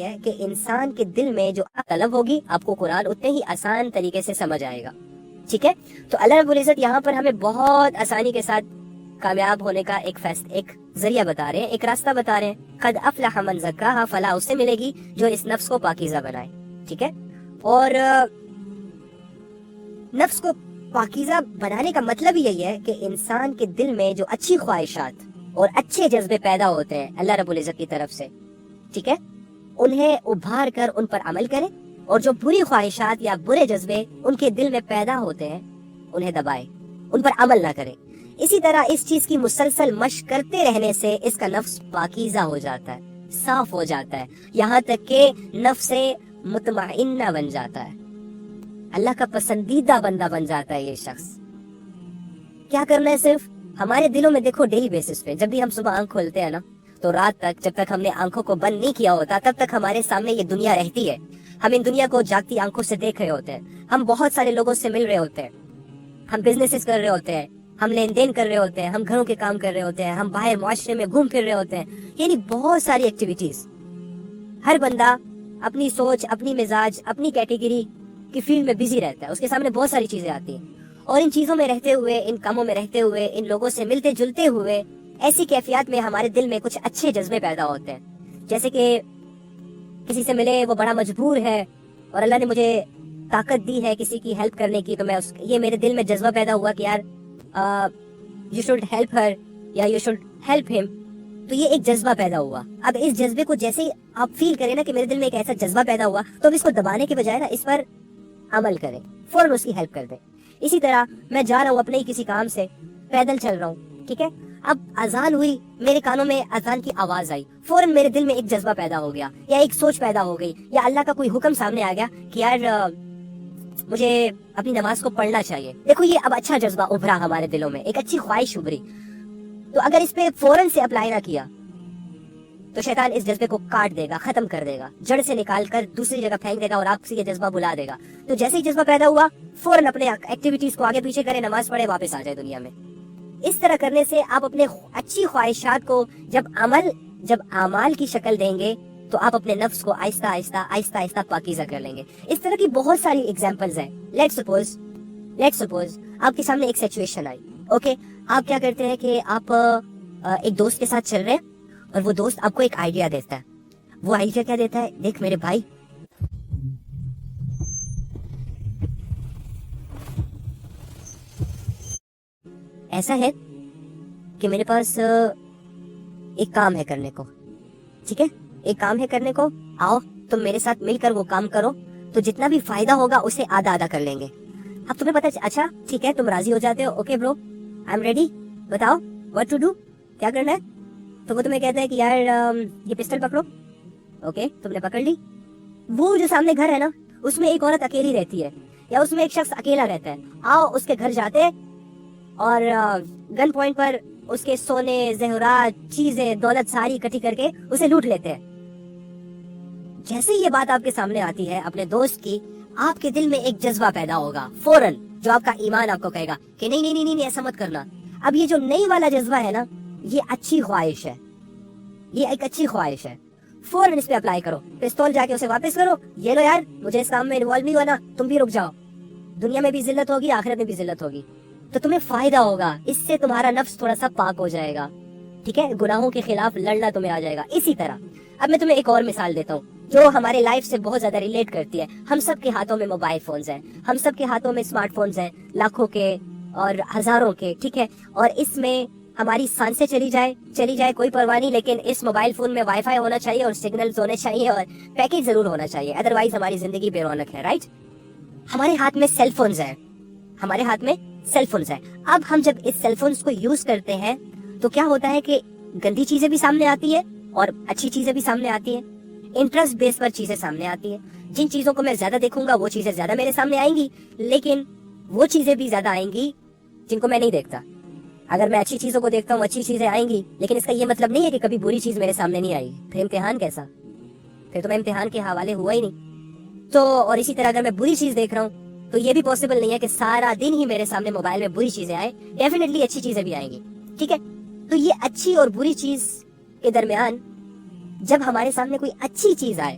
ہے کہ انسان کے دل میں جو طلب ہوگی آپ کو قرآن اتنے ہی آسان طریقے سے سمجھ آئے گا. ٹھیک ہے, تو اللہ رب العزت یہاں پر ہمیں بہت آسانی کے ساتھ کامیاب ہونے کا ایک ذریعہ بتا رہے ہیں, ایک راستہ بتا رہے ہیں. قد افلح من زکاہا, فلاح اسے ملے گی جو اس نفس کو پاکیزہ بنائے. ٹھیک ہے, اور نفس کو پاکیزہ بنانے کا مطلب یہی ہے کہ انسان کے دل میں جو اچھی خواہشات اور اچھے جذبے پیدا ہوتے ہیں اللہ رب العزت کی طرف سے, ٹھیک ہے, انہیں ابھار کر ان پر عمل کرے, اور جو بری خواہشات یا برے جذبے ان کے دل میں پیدا ہوتے ہیں انہیں دبائے, ان پر عمل نہ کرے. اسی طرح اس چیز کی مسلسل مشق کرتے رہنے سے اس کا نفس پاکیزہ ہو جاتا ہے, صاف ہو جاتا ہے, یہاں تک کہ نفس مطمئنہ بن جاتا ہے, اللہ کا پسندیدہ بندہ بن جاتا ہے یہ شخص. کیا کرنا ہے, صرف ہمارے دلوں میں دیکھو ڈیلی بیسس پہ جب بھی ہم صبح آنکھ کھولتے ہیں نا, تو رات تک جب تک ہم نے آنکھوں کو بند نہیں کیا ہوتا تب تک ہمارے سامنے یہ دنیا رہتی ہے. ہم ان دنیا کو جاگتی آنکھوں سے دیکھ رہے ہوتے ہیں, ہم بہت سارے لوگوں سے مل رہے ہوتے ہیں, ہم بزنسز کر رہے ہوتے ہیں, ہم لین دین کر رہے ہوتے ہیں, ہم گھروں کے کام کر رہے ہوتے ہیں, ہم باہر معاشرے میں گھوم پھر رہے ہوتے ہیں, یعنی بہت ساری ایکٹیویٹیز. ہر بندہ اپنی سوچ, اپنی مزاج, اپنی کیٹیگری کی فیلڈ میں بزی رہتا ہے, اس کے سامنے بہت ساری چیزیں آتی ہیں, اور ان چیزوں میں رہتے ہوئے, ان کاموں میں رہتے ہوئے, ان لوگوں سے ملتے جلتے ہوئے ایسی کیفیات میں ہمارے دل میں کچھ اچھے جذبے پیدا ہوتے ہیں. جیسے کہ کسی سے ملے, وہ بڑا مجبور ہے اور اللہ نے مجھے طاقت دی ہے کسی کی ہیلپ کرنے کی, تو میں یہ میرے دل میں جذبہ پیدا ہوا کہ یار یو شوڈ ہیلپ ہر یا یو شوڈ ہیلپ ہم, تو یہ ایک جذبہ پیدا ہوا. اب اس جذبے کو جیسے ہی آپ فیل کریں نا کہ میرے دل میں ایک ایسا جذبہ پیدا ہوا, تو اب اس کو دبانے کے بجائے نا اس پر عمل کریں, فوراً اس کی ہیلپ کر دیں. اسی طرح میں جا رہا ہوں اپنے ہی کسی کام سے, پیدل چل رہا ہوں, ٹھیک ہے, اب اذان ہوئی, میرے کانوں میں اذان کی آواز آئی, فوراً میرے دل میں ایک جذبہ پیدا ہو گیا, یا ایک سوچ پیدا ہو گئی, یا اللہ کا کوئی حکم سامنے آ گیا کہ یار مجھے اپنی نماز کو پڑھنا چاہیے. دیکھو یہ اب اچھا جذبہ ابھرا ہمارے دلوں میں, ایک اچھی خواہش ابھری. تو اگر اس پہ فوراً سے اپلائی نہ کیا تو شیطان اس جذبے کو کاٹ دے گا, ختم کر دے گا, جڑ سے نکال کر دوسری جگہ پھینک دے گا, اور آپ سے یہ جذبہ بلا دے گا. تو جیسے ہی جذبہ پیدا ہوا, فوراً اپنے ایکٹیویٹیز کو آگے پیچھے کرے, نماز پڑھے, واپس آ جائے دنیا میں. اس طرح کرنے سے آپ اپنے اچھی خواہشات کو جب اعمال کی شکل دیں گے تو آپ اپنے نفس کو آہستہ آہستہ پاکیزہ کر لیں گے. اس طرح کی بہت ساری ایگزامپلز ہیں. لیٹ سپوز آپ کے سامنے ایک سچویشن آئی, اوکے, آپ کیا کرتے ہیں کہ آپ ایک دوست کے ساتھ چل رہے ہیں, اور وہ دوست آپ کو ایک آئیڈیا دیتا ہے. وہ آئیڈیا کیا دیتا ہے, دیکھ میرے بھائی, ایسا ہے کہ میرے پاس ایک کام ہے کرنے کو, ٹھیک ہے, ایک کام ہے کرنے کو, آؤ تم میرے ساتھ مل کر وہ کام کرو, تو جتنا بھی فائدہ ہوگا اسے آدھا آدھا کر لیں گے. اب تمہیں پتا, اچھا ٹھیک ہے, تم راضی ہو جاتے ہو, اوکے برو, آئی ایم ریڈی, بتاؤ واٹ ٹو ڈو, کیا کرنا ہے. تو وہ تمہیں کہتا ہے کہ یار یہ پسٹل پکڑو, اوکے, تم نے پکڑ لی. وہ جو سامنے گھر ہے نا, اس میں ایک عورت اکیلی رہتی ہے, یا اس میں ایک شخص اکیلا رہتا ہے. آؤ اس کے گھر جاتے ہیں اور گن پوائنٹ پر اس کے سونے, زیورات, چیزیں, دولت ساری اکٹھی کر کے اسے لوٹ لیتے ہیں. جیسے یہ بات آپ کے سامنے آتی ہے اپنے دوست کی, آپ کے دل میں ایک جذبہ پیدا ہوگا فوراً, جو آپ کا ایمان آپ کو کہے گا کہ نہیں ایسا مت کرنا. اب یہ جو نئی والا جذبہ ہے نا, یہ اچھی خواہش ہے, یہ ایک اچھی خواہش ہے. فوراً اس پہ اپلائی کرو, پستول جا کے اسے واپس کرو, یہ لو یار, مجھے اس کام میں انوالو نہیں ہونا, تم بھی رک جاؤ, دنیا میں بھی ذلت ہوگی, آخرت میں بھی ذلت ہوگی, تو تمہیں فائدہ ہوگا, اس سے تمہارا نفس تھوڑا سا پاک ہو جائے گا, ٹھیک ہے, گناہوں کے خلاف لڑنا تمہیں آ جائے گا. اسی طرح اب میں تمہیں ایک اور مثال دیتا ہوں جو ہمارے لائف سے بہت زیادہ ریلیٹ کرتی ہے. ہم سب کے ہاتھوں میں موبائل فونز ہیں, ہم سب کے ہاتھوں میں اسمارٹ فونز ہیں, لاکھوں کے اور ہزاروں کے, ٹھیک ہے, اور اس میں ہماری سانسیں چلی جائے کوئی پرواہ نہیں, لیکن اس موبائل فون میں وائی فائی ہونا چاہیے, اور سگنلز ہونے چاہیے, اور پیکج ضرور ہونا چاہیے, ادروائز ہماری زندگی بے رونق ہے, رائٹ. ہمارے ہاتھ میں سیل فونز ہیں, اب ہم جب اس سیل فونز کو یوز کرتے ہیں تو کیا ہوتا ہے کہ گندی چیزیں بھی سامنے آتی ہیں اور اچھی چیزیں بھی سامنے آتی ہیں, انٹرسٹ بیس پر چیزیں سامنے آتی ہیں. جن چیزوں کو میں زیادہ دیکھوں گا وہ چیزیں زیادہ میرے سامنے آئیں گی, لیکن وہ چیزیں بھی زیادہ آئیں گی جن کو میں نہیں دیکھتا. اگر میں اچھی چیزوں کو دیکھتا ہوں اچھی چیزیں آئیں گی, لیکن اس کا یہ مطلب نہیں ہے کہ کبھی بری چیز میرے سامنے نہیں آئی. پھر امتحان کیسا, پھر تو میں امتحان کے حوالے ہوا ہی نہیں. تو اور اسی طرح اگر میں بری چیز دیکھ رہا ہوں تو یہ بھی پاسبل نہیں ہے کہ سارا دن ہی میرے سامنے موبائل میں بری چیزیں آئیں, ڈیفینیٹلی اچھی چیزیں بھی آئیں گی, ٹھیک ہے. تو یہ اچھی اور بری چیز کے درمیان جب ہمارے سامنے کوئی اچھی چیز آئے